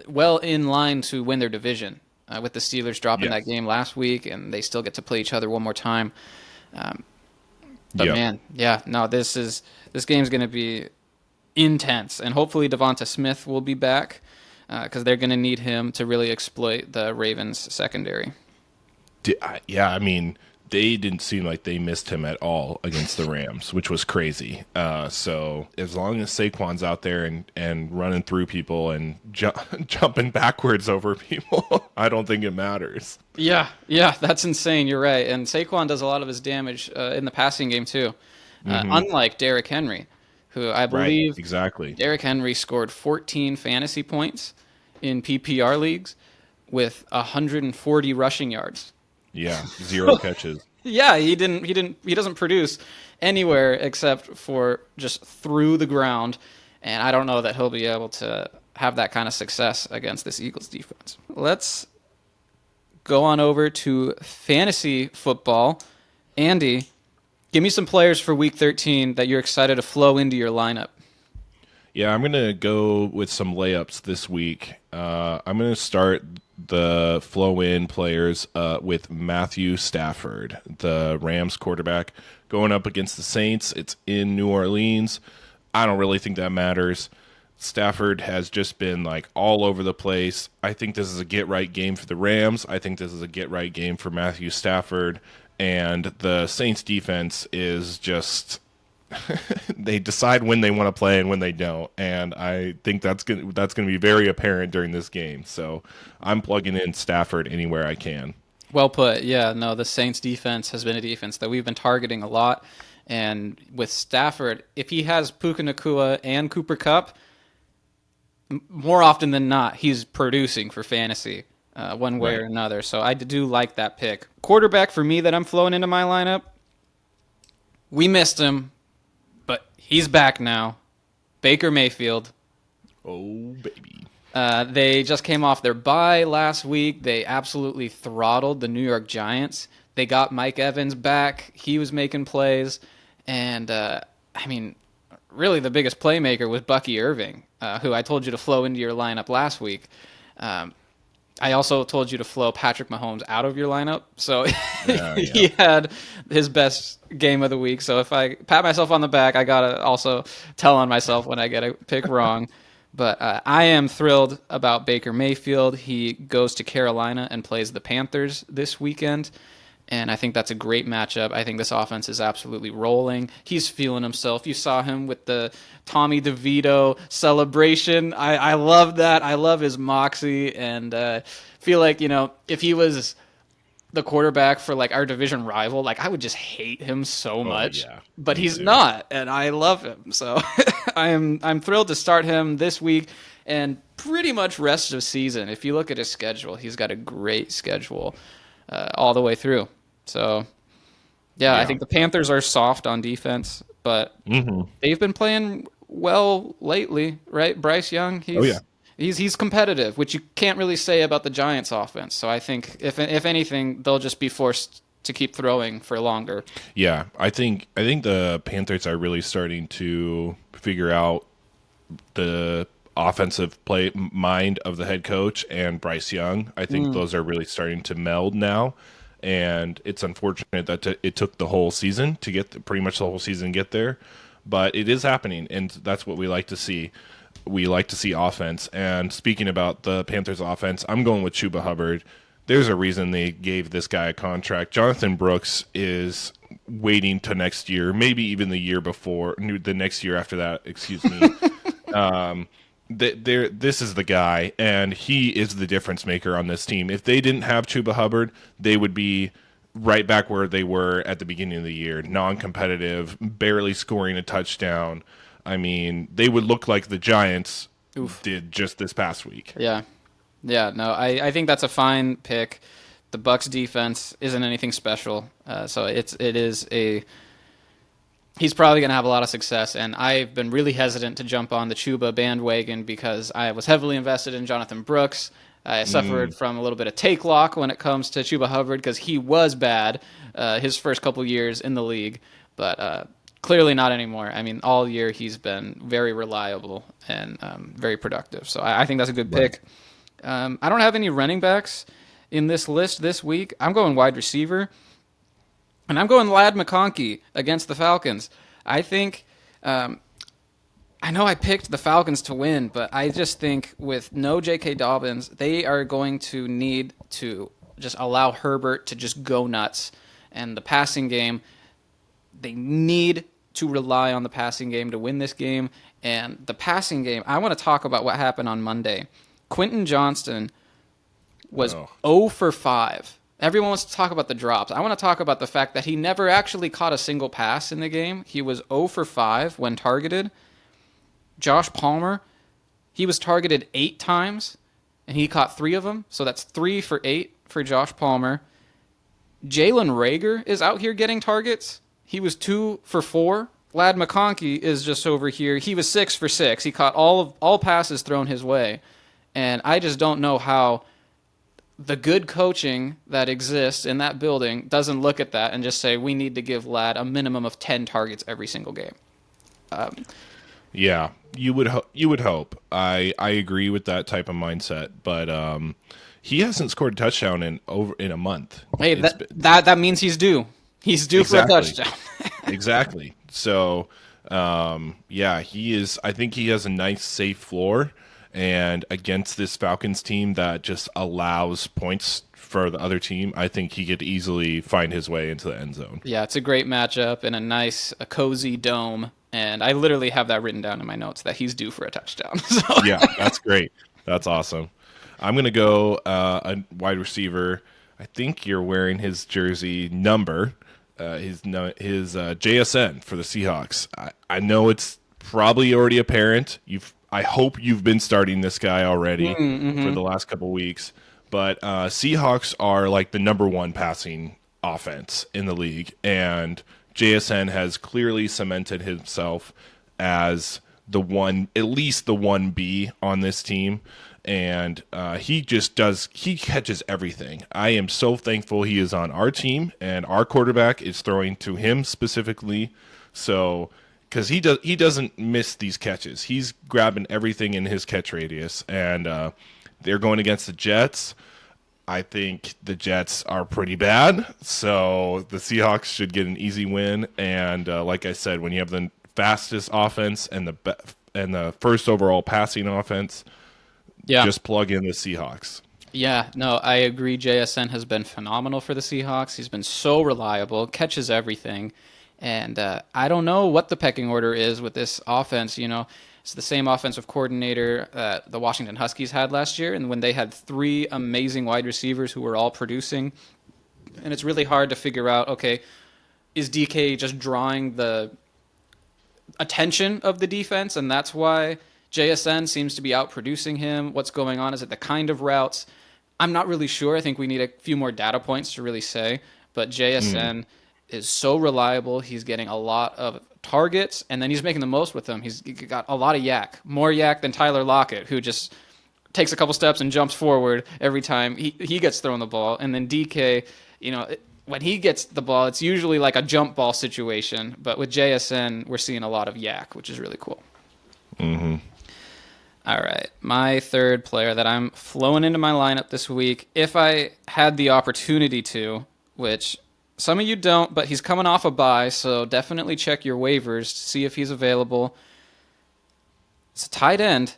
well in line to win their division. With the Steelers dropping that yes, game last week, and they still get to play each other one more time. Um, but yep. man, yeah, no, this game's going to be intense, and hopefully Devonta Smith will be back because they're going to need him to really exploit the Ravens secondary. Yeah, I mean, they didn't seem like they missed him at all against the Rams, which was crazy. So as long as Saquon's out there and running through people and jumping backwards over people, I don't think it matters. Yeah, yeah, that's insane. You're right. And Saquon does a lot of his damage in the passing game too. Hmm. Unlike Derrick Henry, who I Right, believe exactly. Derrick Henry scored 14 fantasy points in PPR leagues with 140 rushing yards. Yeah, zero catches. Yeah, he doesn't produce anywhere except for just through the ground, and I don't know that he'll be able to have that kind of success against this Eagles defense. Let's go on over to fantasy football. Andy, give me some players for week 13 that you're excited to flow into your lineup. Yeah, I'm gonna go with some layups this week. I'm gonna start the flow in players with Matthew Stafford, the Rams quarterback, going up against the Saints. It's in New Orleans. I don't really think that matters. Stafford has just been like all over the place. I think this is a get right game for the Rams. I think this is a get right game for Matthew Stafford. And the Saints defense is just they decide when they want to play and when they don't, and I think that's gonna be very apparent during this game. So I'm plugging in Stafford anywhere I can. Well put. Yeah, no, the Saints defense has been a defense that we've been targeting a lot. And with Stafford, if he has Puka Nakua and Cooper Cup, more often than not, he's producing for fantasy one way or Right. another. So I do like that pick. Quarterback for me that I'm flowing into my lineup, we missed him, but he's back now. Baker Mayfield. Oh baby. They just came off their bye last week. They absolutely throttled the New York Giants. They got Mike Evans back. He was making plays. And, I mean, really the biggest playmaker was Bucky Irving, who I told you to flow into your lineup last week. Um, I also told you to flow Patrick Mahomes out of your lineup. So Yeah. he had his best game of the week. So if I pat myself on the back, I got to also tell on myself when I get a pick wrong. But I am thrilled about Baker Mayfield. He goes to Carolina and plays the Panthers this weekend. And I think that's a great matchup. I think this offense is absolutely rolling. He's feeling himself. You saw him with the Tommy DeVito celebration. I love that. I love his moxie. And feel like, if he was the quarterback for like our division rival, like I would just hate him so Oh much. yeah, But me he's too. not, and I love him. So I'm thrilled to start him this week and pretty much rest of season. If you look at his schedule, he's got a great schedule all the way through. So yeah, I Yeah. think the Panthers are soft on defense, but Hmm. they've been playing well lately, right? Bryce Young, Oh yeah. he's competitive, which you can't really say about the Giants offense. So I think if anything, they'll just be forced to keep throwing for longer. Yeah, I think the Panthers are really starting to figure out the offensive play mind of the head coach and Bryce Young. I think those are really starting to meld now, and it's unfortunate that it took the whole season to pretty much the whole season to get there, but it is happening, and that's what we like to see. We like to see offense. And speaking about the Panthers offense, I'm going with Chuba Hubbard. There's a reason they gave this guy a contract. Jonathan Brooks is waiting to next year, maybe even the year before, the next year after that, excuse me. This is the guy, and he is the difference maker on this team. If they didn't have Chuba Hubbard, they would be right back where they were at the beginning of the year, non-competitive, barely scoring a touchdown. I mean, they would look like the Giants Oof. did just this past week. Yeah. Yeah, no, I think that's a fine pick. The Bucks defense isn't anything special, so it is a. He's probably going to have a lot of success, and I've been really hesitant to jump on the Chuba bandwagon because I was heavily invested in Jonathan Brooks. I suffered from a little bit of take lock when it comes to Chuba Hubbard because he was bad his first couple years in the league, but clearly not anymore. I mean, all year he's been very reliable and very productive. So I think that's a good pick. I don't have any running backs in this list this week. I'm going wide receiver, and I'm going Lad McConkey against the Falcons. I think, I know I picked the Falcons to win, but I just think with no J.K. Dobbins, they are going to need to just allow Herbert to just go nuts. And the passing game, they need to rely on the passing game to win this game. And the passing game, I want to talk about what happened on Monday. Quentin Johnston was Oh. 0 for 5. Everyone wants to talk about the drops. I want to talk about the fact that he never actually caught a single pass in the game. He was 0 for 5 when targeted. Josh Palmer, he was targeted 8 times, and he caught 3 of them. So that's 3 for 8 for Josh Palmer. Jalen Rager is out here getting targets. He was 2 for 4. Lad McConkey is just over here. He was 6 for 6. He caught all passes thrown his way. And I just don't know how the good coaching that exists in that building doesn't look at that and just say, we need to give Lad a minimum of 10 targets every single game. Yeah, you would hope. I agree with that type of mindset, but he hasn't scored a touchdown in a month. Hey, It's that means he's due. He's due for a Exactly. touchdown. Exactly. So, yeah, he is. I think he has a nice, safe floor, and against this Falcons team that just allows points for the other team, I think he could easily find his way into the end zone. Yeah, it's a great matchup in a cozy dome. And I literally have that written down in my notes that he's due for a touchdown. So Yeah, that's great. That's awesome. I'm gonna go a wide receiver. I think you're wearing his jersey number, his JSN for the Seahawks. I know it's probably already apparent. I hope you've been starting this guy already for the last couple weeks. But Seahawks are like the number one passing offense in the league, and JSN has clearly cemented himself as the one, at least the 1B on this team. And he catches everything. I am so thankful he is on our team, and our quarterback is throwing to him specifically. So, because he doesn't miss these catches. He's grabbing everything in his catch radius, and they're going against the Jets. I think the Jets are pretty bad, so the Seahawks should get an easy win. And like I said, when you have the fastest offense and the and the first overall passing offense, Yeah. just plug in the Seahawks. Yeah, no, I agree. JSN has been phenomenal for the Seahawks. He's been so reliable, catches everything. And I don't know what the pecking order is with this offense. It's the same offensive coordinator the Washington Huskies had last year, and when they had three amazing wide receivers who were all producing. And it's really hard to figure out, okay, is DK just drawing the attention of the defense, and that's why JSN seems to be outproducing him? What's going on? Is it the kind of routes? I'm not really sure. I think we need a few more data points to really say. But JSN is so reliable. He's getting a lot of targets, and then he's making the most with them. He's got a lot of yak, more yak than Tyler Lockett, who just takes a couple steps and jumps forward every time he gets thrown the ball. And then DK, when he gets the ball, it's usually like a jump ball situation. But with JSN, we're seeing a lot of yak, which is really cool. Mm-hmm. All right, my third player that I'm flowing into my lineup this week, if I had the opportunity to, which some of you don't, but he's coming off a bye, so definitely check your waivers to see if he's available. It's a tight end,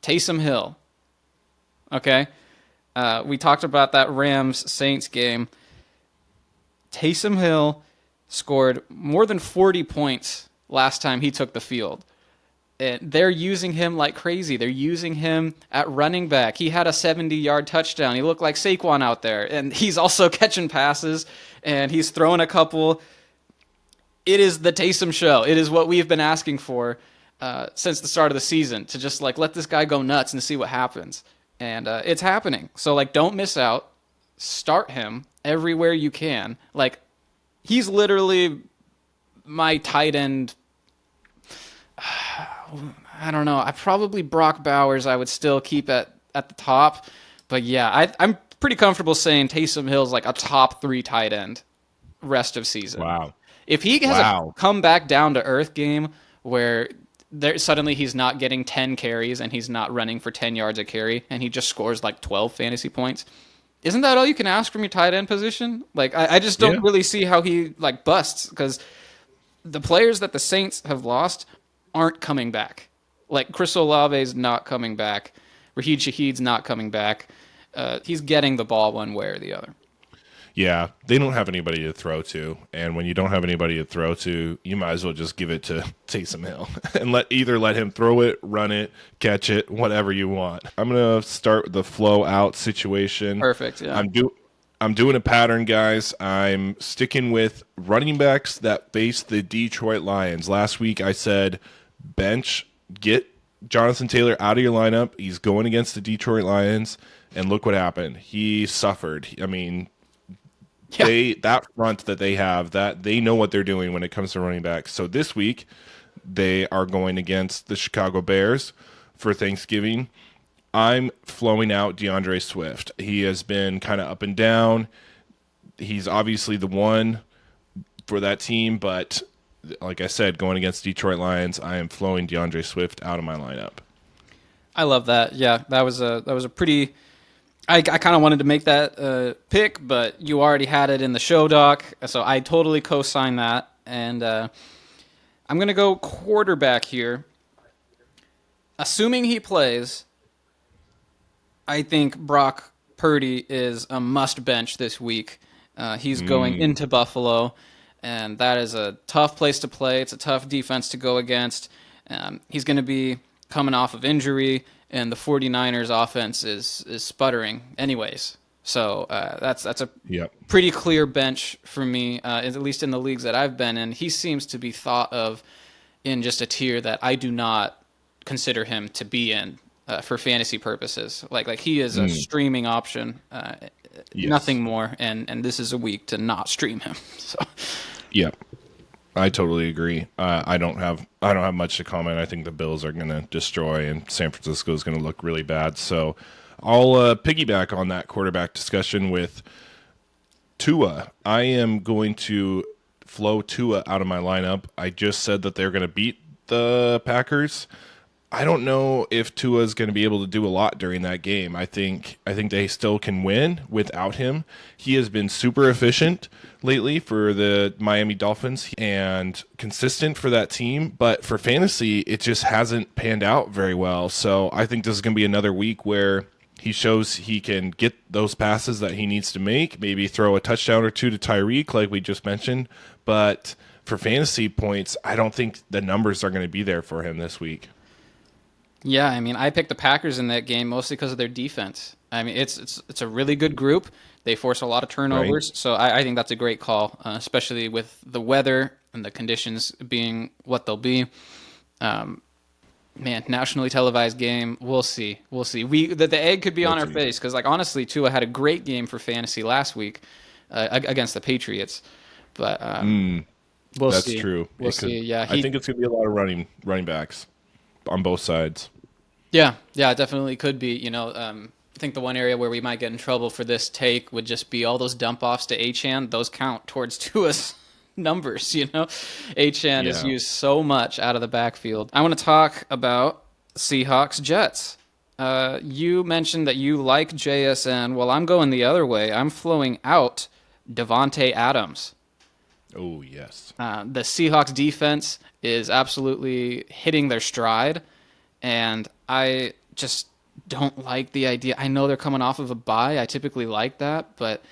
Taysom Hill. Okay? We talked about that Rams-Saints game. Taysom Hill scored more than 40 points last time he took the field. And they're using him like crazy. They're using him at running back. He had a 70-yard touchdown. He looked like Saquon out there. And he's also catching passes, and he's throwing a couple. It is the Taysom show. It is what we've been asking for since the start of the season, to just let this guy go nuts and see what happens. And it's happening. So don't miss out. Start him everywhere you can. He's literally my tight end. I don't know. Probably Brock Bowers I would still keep at the top. But yeah, I'm pretty comfortable saying Taysom Hill's like a top 3 tight end rest of season. Wow. If he has a come back down to earth game where suddenly he's not getting 10 carries and he's not running for 10 yards a carry and he just scores 12 fantasy points, isn't that all you can ask from your tight end position? I just don't really see how he busts, because the players that the Saints have lost aren't coming back. Chris Olave's not coming back. Raheed Shaheed's not coming back. He's getting the ball one way or the other. Yeah, they don't have anybody to throw to, and when you don't have anybody to throw to, you might as well just give it to Taysom Hill and let him throw it, run it, catch it, whatever you want. I'm gonna start the flow out situation. Perfect. Yeah. I'm doing a pattern, guys. I'm sticking with running backs that face the Detroit Lions. Last week I said get Jonathan Taylor out of your lineup. He's going against the Detroit Lions, and look what happened. He suffered. I mean, that front that they have, that they know what they're doing when it comes to running backs. So this week they are going against the Chicago Bears for Thanksgiving. I'm flowing out DeAndre Swift. He has been kind of up and down. He's obviously the one for that team, but like I said, going against Detroit Lions, I am flowing DeAndre Swift out of my lineup. I love that. Yeah, that was a pretty. I kind of wanted to make that pick, but you already had it in the show doc, so I totally co-sign that. And I'm gonna go quarterback here. Assuming he plays, I think Brock Purdy is a must bench this week. He's going into Buffalo, and that is a tough place to play. It's a tough defense to go against. He's going to be coming off of injury, and the 49ers offense is sputtering anyways. So that's a pretty clear bench for me, at least in the leagues that I've been in. He seems to be thought of in just a tier that I do not consider him to be in for fantasy purposes. Like he is a streaming option, nothing more. And this is a week to not stream him. So. Yeah, I totally agree. I don't have much to comment. I think the Bills are going to destroy, and San Francisco is going to look really bad. So I'll piggyback on that quarterback discussion with Tua. I am going to flow Tua out of my lineup. I just said that they're going to beat the Packers. I don't know if Tua is going to be able to do a lot during that game. I think they still can win without him. He has been super efficient lately for the Miami Dolphins and consistent for that team, but for fantasy, it just hasn't panned out very well. So I think this is going to be another week where he shows he can get those passes that he needs to make, maybe throw a touchdown or two to Tyreek, like we just mentioned. But for fantasy points, I don't think the numbers are going to be there for him this week. Yeah, I mean, I picked the Packers in that game mostly because of their defense. I mean, it's a really good group. They force a lot of turnovers, Right. so I think that's a great call, especially with the weather and the conditions being what they'll be. Man, nationally televised game. We'll see. We'll see. The egg could be on Let's our see. face because, like, honestly, Tua had a great game for fantasy last week against the Patriots, but we'll That's see. true. We'll It could. see. Yeah, I think it's going to be a lot of running backs on both sides. yeah, it definitely could be. I think the one area where we might get in trouble for this take would just be all those dump offs to Achan. Those count towards Tua's numbers. Achan is Yeah. used so much out of the backfield. I want to talk about Seahawks Jets. You mentioned that you like JSN. Well, I'm going the other way. I'm flowing out Devontae Adams. Oh, yes. The Seahawks defense is absolutely hitting their stride, and I just don't like the idea. I know they're coming off of a bye. I typically like that, but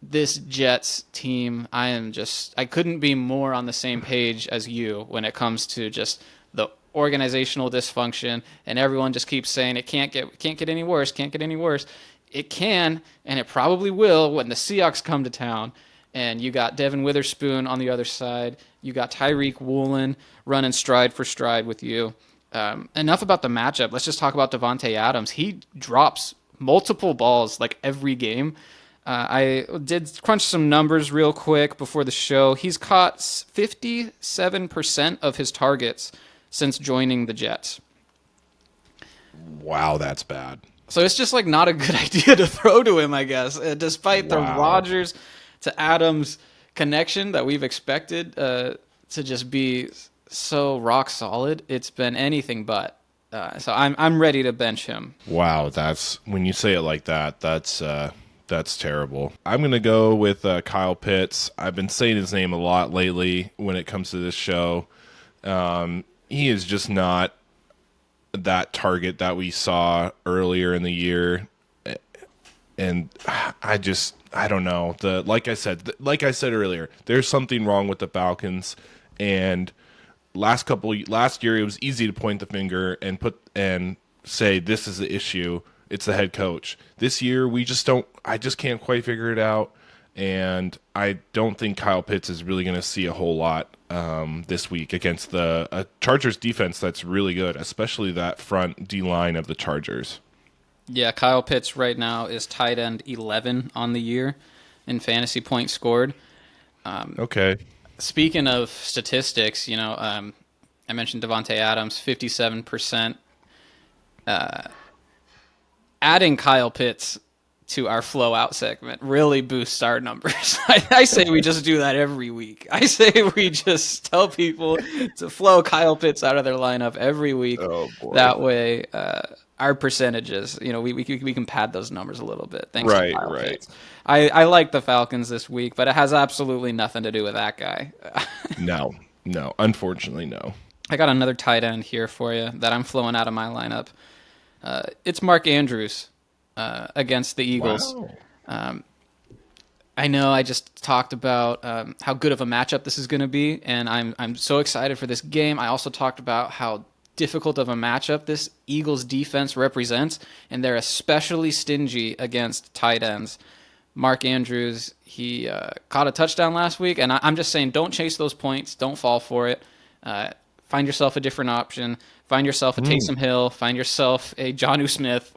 this Jets team, I couldn't be more on the same page as you when it comes to just the organizational dysfunction, and everyone just keeps saying it can't get any worse, can't get any worse. It can, and it probably will when the Seahawks come to town. And you got Devin Witherspoon on the other side. You got Tyreek Woolen running stride for stride with you. Enough about the matchup. Let's just talk about Devontae Adams. He drops multiple balls like every game. I did crunch some numbers real quick before the show. He's caught 57% of his targets since joining the Jets. Wow, that's bad. So it's just like not a good idea to throw to him, I guess, despite the Wow. Rodgers to Adams connection that we've expected to just be so rock solid. It's been anything but. So I'm ready to bench him. Wow, that's when you say it like that, that's terrible. I'm gonna go with Kyle Pitts. I've been saying his name a lot lately when it comes to this show. He is just not that target that we saw earlier in the year, and I don't know. Like I said earlier, there's something wrong with the Falcons, and last year it was easy to point the finger and say this is the issue. It's the head coach. This year I just can't quite figure it out, and I don't think Kyle Pitts is really going to see a whole lot this week against the Chargers defense that's really good, especially that front D line of the Chargers. Yeah, Kyle Pitts right now is tight end 11 on the year in fantasy points scored. Okay. Speaking of statistics, I mentioned Devontae Adams, 57%. Adding Kyle Pitts to our flow out segment really boosts our numbers. I say we just do that every week. I say we just tell people to flow Kyle Pitts out of their lineup every week. Oh, boy. That way, our percentages, we can pad those numbers a little bit. Thanks to Kyle Pitts. I like the Falcons this week, but it has absolutely nothing to do with that guy. No, unfortunately, no. I got another tight end here for you that I'm flowing out of my lineup. It's Mark Andrews against the Eagles. Wow. I know I just talked about how good of a matchup this is going to be, and I'm so excited for this game. I also talked about how difficult of a matchup this Eagles defense represents, and they're especially stingy against tight ends. Mark Andrews, he caught a touchdown last week, and I'm just saying don't chase those points. Don't fall for it. Find yourself a different option. Find yourself a Taysom Hill. Find yourself a Jonnu Smith.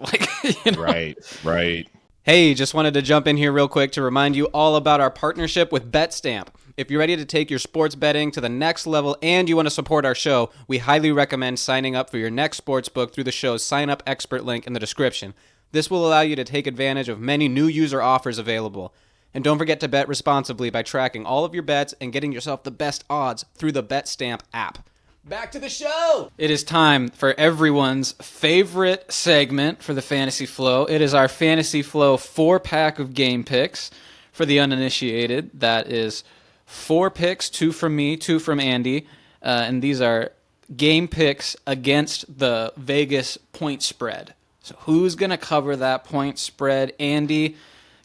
Right. Hey, just wanted to jump in here real quick to remind you all about our partnership with BETSTAMP. If you're ready to take your sports betting to the next level and you want to support our show, we highly recommend signing up for your next sportsbook through the show's Signup Expert link in the description. This will allow you to take advantage of many new user offers available. And don't forget to bet responsibly by tracking all of your bets and getting yourself the best odds through the BetStamp app. Back to the show! It is time for everyone's favorite segment for the Fantasy Flow. It is our Fantasy Flow 4-pack of game picks. For the uninitiated, that is 4 picks, 2 from me, 2 from Andy. And these are game picks against the Vegas point spread. So who's going to cover that point spread? Andy,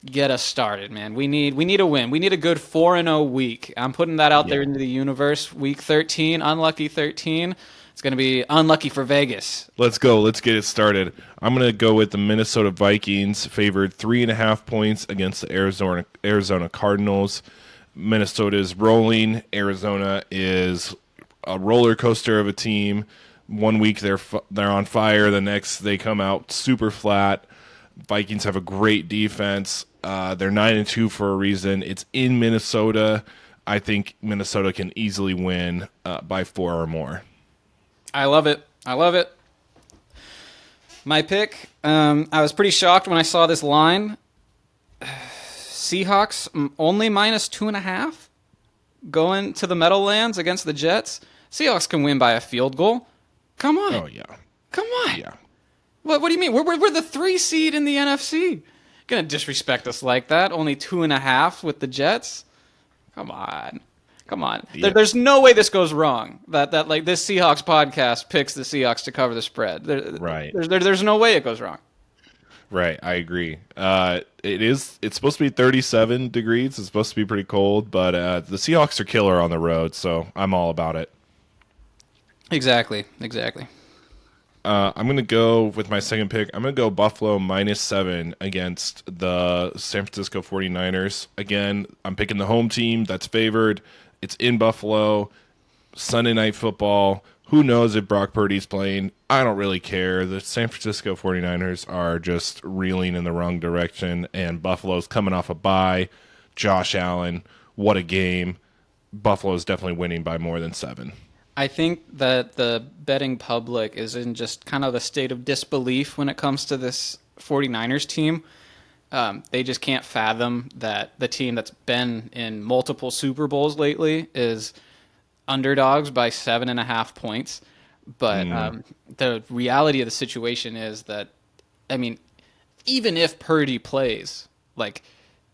get us started, man. We need a win. We need a good 4-0 week. I'm putting that out there into the universe. Week 13, unlucky 13. It's going to be unlucky for Vegas. Let's go. Let's get it started. I'm going to go with the Minnesota Vikings, favored 3.5 points against the Arizona Cardinals. Minnesota is rolling. Arizona is a roller coaster of a team. One week they're on fire. The next they come out super flat. Vikings have a great defense. They're 9-2 for a reason. It's in Minnesota. I think Minnesota can easily win by 4 or more. I love it. My pick, I was pretty shocked when I saw this line. Seahawks only -2.5 going to the Meadowlands against the Jets. Seahawks can win by a field goal. Come on. Oh, yeah. Come on. Yeah. What do you mean? We're the 3 seed in the NFC. Gonna disrespect us like that? Only 2.5 with the Jets? Come on. Yeah. There's no way this goes wrong. That like this Seahawks podcast picks the Seahawks to cover the spread. Right. There's no way it goes wrong. Right, I agree. It's supposed to be 37 degrees. It's supposed to be pretty cold, but the Seahawks are killer on the road, so I'm all about it. Exactly. I'm going to go with my second pick. I'm going to go Buffalo -7 against the San Francisco 49ers. Again, I'm picking the home team that's favored. It's in Buffalo. Sunday Night Football. Who knows if Brock Purdy's playing? I don't really care. The San Francisco 49ers are just reeling in the wrong direction, and Buffalo's coming off a bye. Josh Allen, what a game. Buffalo's definitely winning by more than 7. I think that the betting public is in just kind of a state of disbelief when it comes to this 49ers team. They just can't fathom that the team that's been in multiple Super Bowls lately is underdogs by 7.5 points. But the reality of the situation is that, I mean, even if Purdy plays, like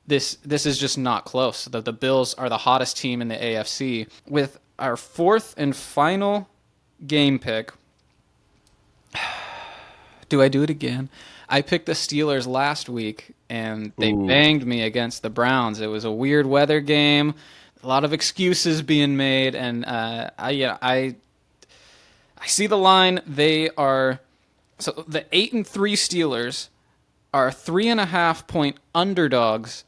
this is just not close. The Bills are the hottest team in the AFC. With our 4th and final game pick, do I do it again? I picked the Steelers last week, and they banged me against the Browns. It was a weird weather game, a lot of excuses being made, and I see the line. They are so the 8-3 Steelers are 3.5 point underdogs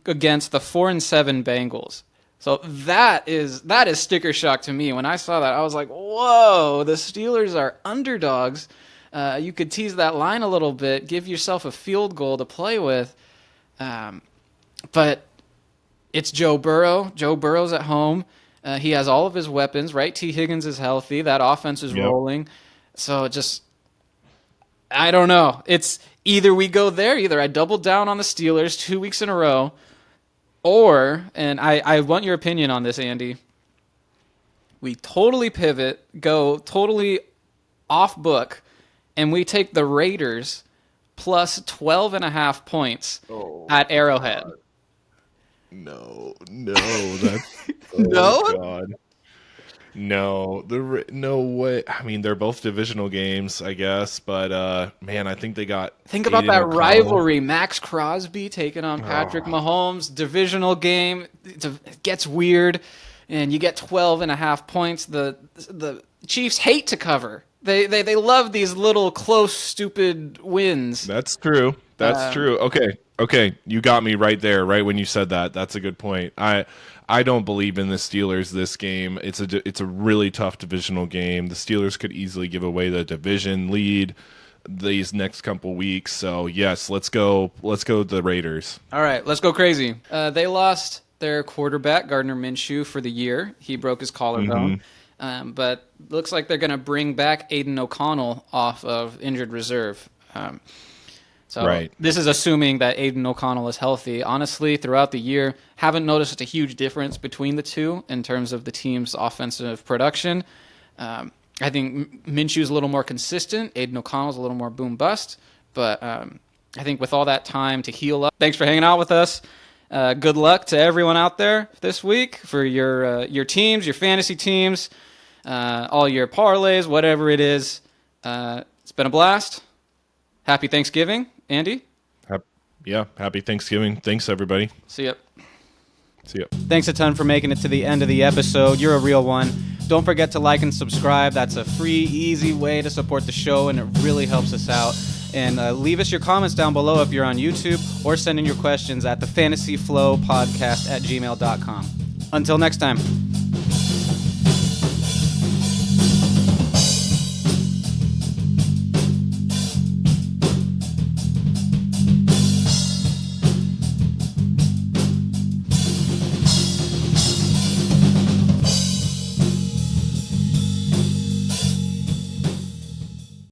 against the 4-7 Bengals. So that is sticker shock to me. When I saw that, I was like, whoa, the Steelers are underdogs. You could tease that line a little bit, give yourself a field goal to play with. But it's Joe Burrow. Joe Burrow's at home. He has all of his weapons, right? T. Higgins is healthy. That offense is rolling. So I don't know. It's either we go there, either I double down on the Steelers 2 weeks in a row, or, and I want your opinion on this, Andy, we totally pivot, go totally off book, and we take the Raiders plus 12.5 points at Arrowhead. God. No, that's No? God. No, no way. I mean, they're both divisional games, I guess, but man, I think they got. Think about Aiden that O'Connell. rivalry. Max Crosby taking on Patrick Mahomes. Divisional game. It gets weird, and you get 12.5 points. The Chiefs hate to cover. They love these little close, stupid wins. That's true. That's true. Okay. You got me right there, right when you said that. That's a good point. I don't believe in the Steelers this game. It's a really tough divisional game. The Steelers could easily give away the division lead these next couple weeks. So yes, let's go the Raiders. All right, let's go crazy. They lost their quarterback Gardner Minshew for the year. He broke his collarbone. But looks like they're going to bring back Aiden O'Connell off of injured reserve. So Right. this is assuming that Aiden O'Connell is healthy. Honestly, throughout the year, haven't noticed a huge difference between the two in terms of the team's offensive production. I think Minshew's a little more consistent. Aiden O'Connell's a little more boom bust. But I think with all that time to heal up, thanks for hanging out with us. Good luck to everyone out there this week for your teams, your fantasy teams, all your parlays, whatever it is. It's been a blast. Happy Thanksgiving, Andy. Happy Thanksgiving. Thanks, everybody. See ya. See ya. Thanks a ton for making it to the end of the episode. You're a real one. Don't forget to like and subscribe. That's a free, easy way to support the show, and it really helps us out. And leave us your comments down below if you're on YouTube, or send in your questions at thefantasyflowpodcast@gmail.com. Until next time.